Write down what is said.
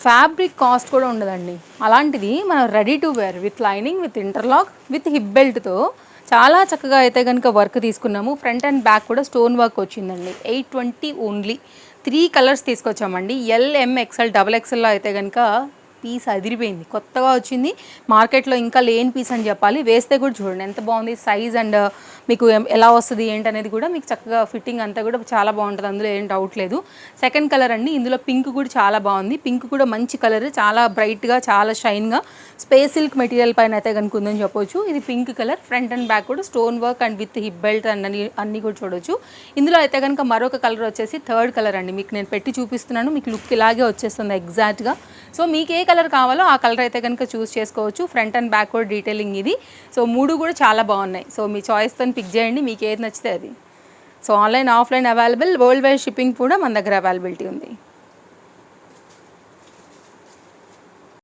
Fabric cost కూడా ఉండదండి. అలాంటిది మనం ready to wear with lining, with interlock, with hip బెల్ట్తో చాలా చక్కగా అయితే కనుక వర్క్ తీసుకున్నాము. ఫ్రంట్ అండ్ బ్యాక్ కూడా స్టోన్ వర్క్ వచ్చిందండి. 820 ఓన్లీ. 3 కలర్స్ తీసుకొచ్చామండి. ఎల్, ఎం, ఎక్స్ఎల్, డబల్ ఎక్స్ఎల్లో అయితే కనుక పీస్ అదిరిపోయింది, కొత్తగా వచ్చింది, మార్కెట్లో ఇంకా లేని పీస్ అని చెప్పాలి. వేస్తే కూడా చూడండి ఎంత బాగుంది. సైజ్ అండ్ మీకు ఎలా వస్తుంది ఏంటనేది కూడా మీకు చక్కగా ఫిట్టింగ్ అంతా కూడా చాలా బాగుంటుంది, అందులో ఏం డౌట్ లేదు. సెకండ్ కలర్ అండి, ఇందులో పింక్ కూడా చాలా బాగుంది. పింక్ కూడా మంచి కలర్, చాలా బ్రైట్గా, చాలా షైన్గా స్పేస్ సిల్క్ మెటీరియల్ పైన అయితే కనుక ఉందని చెప్పొచ్చు. ఇది pink colour. Front and back కూడా stone work and with hip belt అన్నీ కూడా చూడొచ్చు. ఇందులో అయితే కనుక మరొక కలర్ వచ్చేసి థర్డ్ కలర్ అండి. మీకు నేను పెట్టి చూపిస్తున్నాను, మీకు లుక్ ఇలాగే వచ్చేస్తుంది ఎగ్జాక్ట్గా. సో మీకు ఏ కలర్ కావాలో ఆ కలర్ అయితే కనుక చూస్ చేసుకోవచ్చు. ఫ్రంట్ అండ్ బ్యాక్ కూడా డీటెయిలింగ్ ఇది. సో 3 కూడా చాలా బాగున్నాయి. సో మీ చాయిస్తో పిక్ చేయండి, మీకు ఏది నచ్చితే అది. So online, offline available, world wide shipping కూడా మన దగ్గర అవైలబిలిటీ ఉంది.